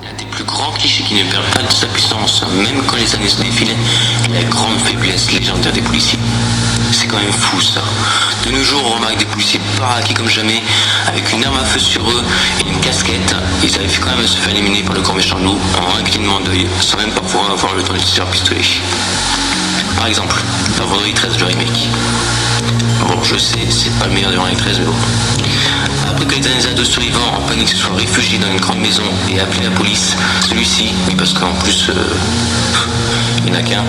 L'un des plus grands clichés qui ne perd pas de sa puissance, même quand les années se défilent, est la grande faiblesse légendaire des policiers. C'est quand même fou ça. De nos jours, on remarque des policiers baraqués comme jamais, avec une arme à feu sur eux et une casquette. Ils arrivent quand même à se faire éliminer par le grand méchant loup en un clignement d'œil, sans même parfois avoir le temps d'utiliser leur pistolet. Par exemple, dans Vendredi 13 de remake. Bon, je sais, c'est pas le meilleur de Vendredi 13, mais bon. Après que les années survivants en panique se soient réfugiés dans une grande maison et appelé la police, celui-ci, oui parce qu'en plus, il n'y en a qu'un,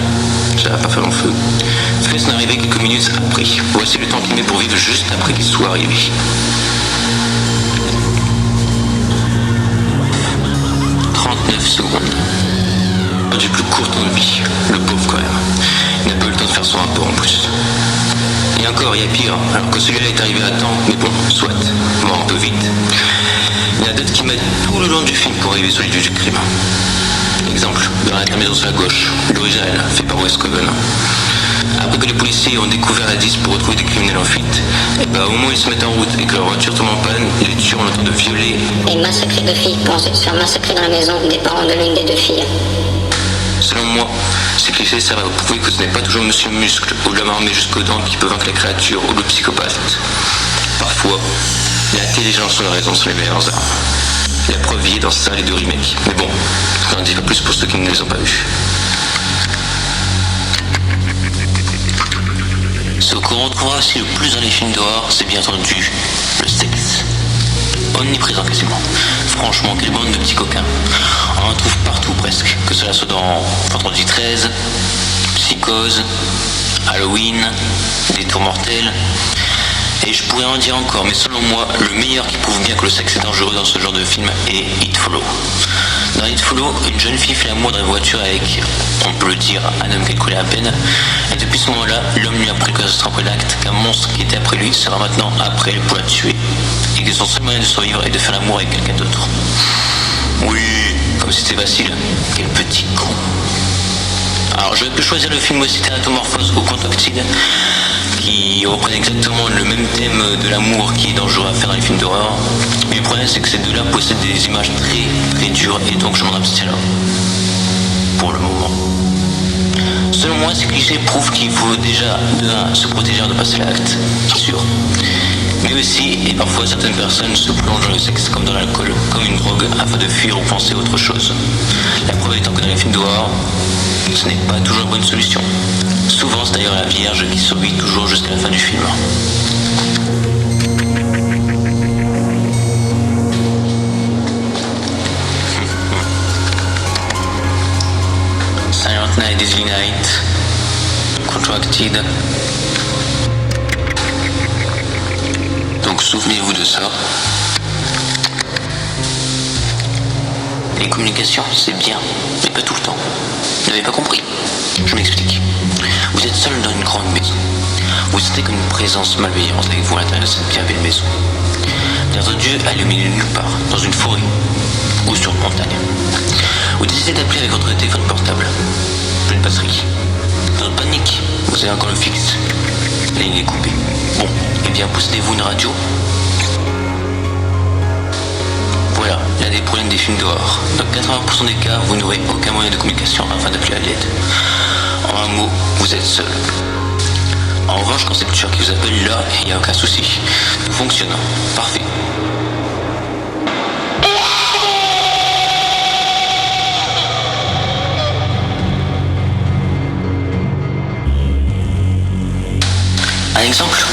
ça va pas faire long feu, fait son arrivée quelques minutes après. Voici le temps qu'il met pour vivre juste après qu'il soit arrivé. « 39 secondes. Pas du plus court temps de vie, le pauvre quand même. Il n'a pas eu le temps de faire son rapport en plus. Et encore, il y a pire, alors que celui-là est arrivé à temps, mais bon, soit, mort un peu vite. Il y en a d'autres qui mettent tout le long du film pour arriver sur les lieux du crime. Exemple, dans la maison sur la gauche, l'original, fait par Wes Craven. Après que les policiers ont découvert la disque pour retrouver des criminels en fuite, et bah au moment où ils se mettent en route et que leur voiture tombe en panne, les tueurs ont le temps de violer et massacrer deux filles pour ensuite se faire massacrer dans la maison des parents de l'une des deux filles. Selon moi, ces clichés servent à prouver que ce n'est pas toujours Monsieur Muscle ou l'homme armé jusqu'aux dents qui peut vaincre la créature ou le psychopathe. Parfois, l'intelligence ou la raison sont les meilleures armes. La preuve y est dans ça les deux remakes. Mais bon, je n'en dis pas plus pour ceux qui ne les ont pas vus. Ce qu'on retrouvera aussi le plus dans les films d'horreur, c'est bien entendu le sexe. Omniprésent quasiment. Franchement, quelle bande de petits coquins. On en trouve partout presque, que cela soit dans Vendredi 13, Psychose, Halloween, Des Tours Mortels. Et je pourrais en dire encore, mais selon moi, le meilleur qui prouve bien que le sexe est dangereux dans ce genre de film est It Follow. Dans It Follow, une jeune fille fait l'amour dans une voiture avec, on peut le dire, un homme qu'elle connaît à peine. Et depuis ce moment-là, l'homme lui a précoce après l'acte qu'un monstre qui était après lui sera maintenant après elle pour la tuer. Et que son seul moyen de survivre est de faire l'amour avec quelqu'un d'autre. Oui, comme si c'était facile. Quel petit con. Alors j'aurais pu choisir le film aussi Thanatomorphose ou Contactile, qui reprennent exactement le même thème de l'amour qui est dangereux à faire dans les films d'horreur. Mais le problème c'est que ces deux-là possèdent des images très très dures et donc je m'en abstiens là. Pour le moment. Selon moi, ces clichés prouvent qu'il faut déjà, de 1, se protéger de passer l'acte, sûr. Mais aussi, et parfois certaines personnes se plongent dans le sexe comme dans l'alcool, comme une drogue, afin de fuir ou penser à autre chose. La preuve étant que dans les films d'horreur, ce n'est pas toujours une bonne solution. Souvent, c'est d'ailleurs la Vierge qui survit toujours jusqu'à la fin du film. Silent Night, Deadly Night, Contracted. Donc souvenez-vous de ça. Les communications, c'est bien, mais pas tout le temps. Vous n'avez pas compris? Je m'explique. Vous êtes seul dans une grande maison. Vous sentez comme une présence malveillante avec vous à l'intérieur de cette bien belle maison. Bien entendu, elle est au milieu de nulle part, dans une forêt ou sur une montagne. Vous décidez d'appeler avec votre téléphone portable. Pleine batterie. Dans une panique, vous avez encore le fixe. La ligne est coupée. Bon, eh bien possédez-vous une radio? Voilà, l'un des problèmes des films d'horreur. Dans 80% des cas, vous n'aurez aucun moyen de communication afin d'appeler à l'aide. En un mot, vous êtes seul. En revanche, quand c'est le tueur qui vous appelle, là, il n'y a aucun souci. Tout fonctionne. Parfait. Un exemple.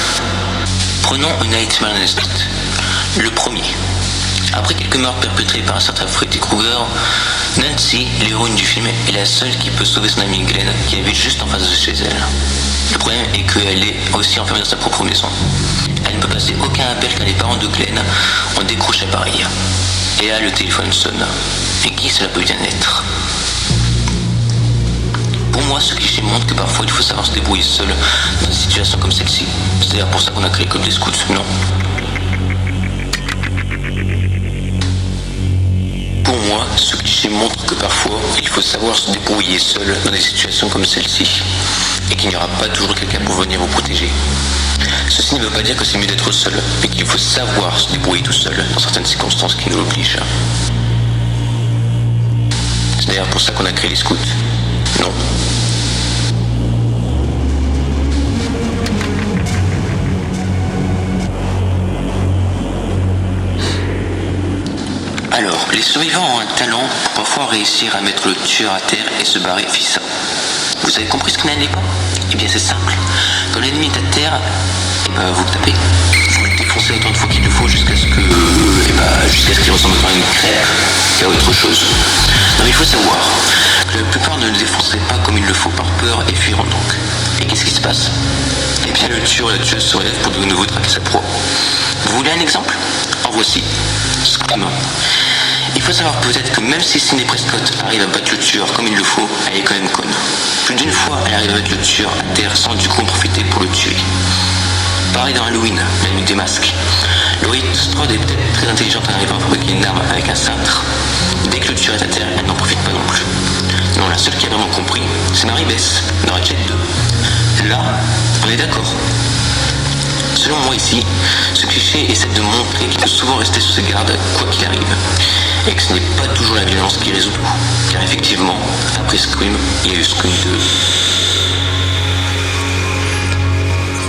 Prenons A Nightmare on Elm Street. Le premier. Après quelques meurtres perpétrés par un certain Freddy Krueger, Nancy, l'héroïne du film, est la seule qui peut sauver son amie Glenn, qui habite juste en face de chez elle. Le problème est qu'elle est aussi enfermée dans sa propre maison. Elle ne peut passer aucun appel car les parents de Glenn ont décroché l'appareil. Et là, le téléphone sonne. Et qui cela peut bien être? Pour moi, ce cliché montre que parfois il faut savoir se débrouiller seul dans des situations comme celle-ci. C'est d'ailleurs pour ça qu'on a créé l'école des scouts, non? Pour moi, ce cliché montre que parfois il faut savoir se débrouiller seul dans des situations comme celle-ci. et qu'il n'y aura pas toujours quelqu'un pour venir vous protéger. Ceci ne veut pas dire que c'est mieux d'être seul, mais qu'il faut savoir se débrouiller tout seul dans certaines circonstances qui nous l'obligent. C'est d'ailleurs pour ça qu'on a créé les scouts. Non. Alors, les survivants ont un talent pour parfois réussir à mettre le tueur à terre et se barrer vissant. Vous avez compris ce que n'allait pas? Eh bien c'est simple. Quand l'ennemi est à terre, vous le tapez. Vous le défoncez autant de fois qu'il le faut jusqu'à ce qu'il ressemble à une crêpe qu'à autre chose. Non mais il faut savoir que la plupart ne le défonceraient pas comme il le faut par peur et fuiront donc. Et qu'est-ce qui se passe? Eh bien le tueur ou la tueuse se relève pour de nouveau traquer sa proie. Vous voulez un exemple? En voici. Scream. Il faut savoir peut-être que même si Sidney Prescott arrive à battre le tueur comme il le faut, elle est quand même conne. Plus d'une fois, elle arrive à mettre le tueur à terre sans du coup en profiter pour le tuer. Pareil dans Halloween, la nuit des masques. Laurie Strode est peut-être très intelligente en arrivant à fabriquer une arme avec un cintre. Dès que le tueur est à terre, elle n'en profite pas non plus. Non, la seule qui a vraiment compris, c'est Mary Beth, dans Ratched 2. Là, on est d'accord. Selon moi ici, ce cliché essaie de montrer qu'il peut souvent rester sous ses gardes quoi qu'il arrive. Et que ce n'est pas toujours la violence qui résout tout. Car effectivement, après Scream, il y a eu Scream 2.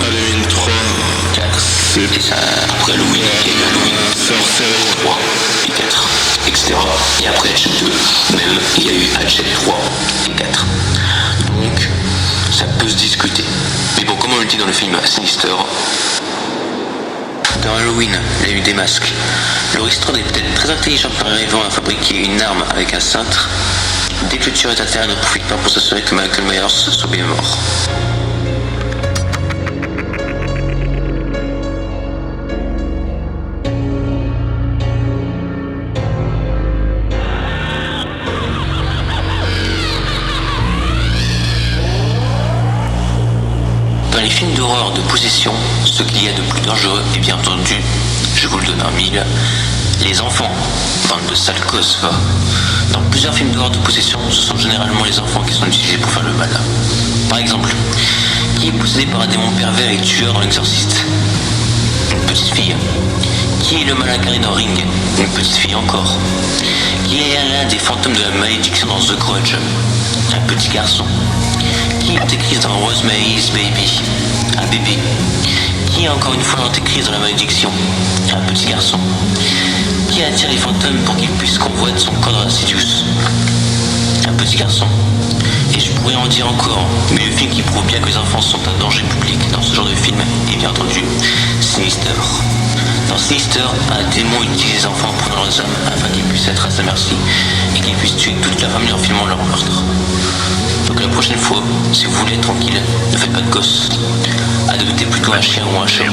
Halloween 3, 4, et ça, après Halloween, il y a eu Halloween 3 et 4, etc. Et après Hatchet 2, même, il y a eu Hatchet 3 et 4. Donc, ça peut se discuter. Mais bon, comme on le dit dans le film Sinister, dans Halloween, il y a eu des masques. Laurie Strode est peut-être très intelligente en arrivant à fabriquer une arme avec un cintre. Dès que le tueur est à terre, elle ne profite pas pour s'assurer que Michael Myers soit bien mort. Dans les films d'horreur de possession, ce qu'il y a de plus dangereux est bien entendu, je vous le donne en mille, les enfants, bande de sales gosses, va. Dans plusieurs films d'horreur de possession, ce sont généralement les enfants qui sont utilisés pour faire le mal. Par exemple, qui est possédé par un démon pervers et tueur dans l'Exorciste? Une petite fille. Qui est le mal incarné dans Ring? Une petite fille encore. Qui est l'un des fantômes de la malédiction dans The Grudge? Un petit garçon. Qui est l'antéchrist dans Rosemary's Baby? Un bébé. Qui est encore une fois l'antéchrist dans la malédiction? Un petit garçon. Qui attire les fantômes pour qu'ils puissent convoiter son corps dans Insidious? Un petit garçon. Et je pourrais en dire encore, mais le film qui prouve bien que les enfants sont un danger public dans ce genre de film est bien entendu Sinister. Dans Sinister, un démon utilise les enfants en prenant leurs âmes afin qu'ils puissent être à sa merci et qu'ils puissent tuer toute la famille en filmant leur meurtre. Donc la prochaine fois, si vous voulez être tranquille, ne faites pas de gosses. Adoptez plutôt un chien ou un chat.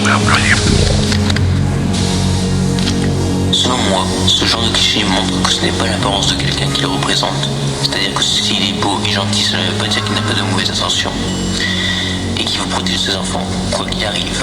Selon moi, ce genre de cliché montre que ce n'est pas l'apparence de quelqu'un qui le représente. C'est-à-dire que s'il est beau et gentil, cela ne veut pas dire qu'il n'a pas de mauvaises intentions. Et qu'il vous protège ses enfants, quoi qu'il arrive.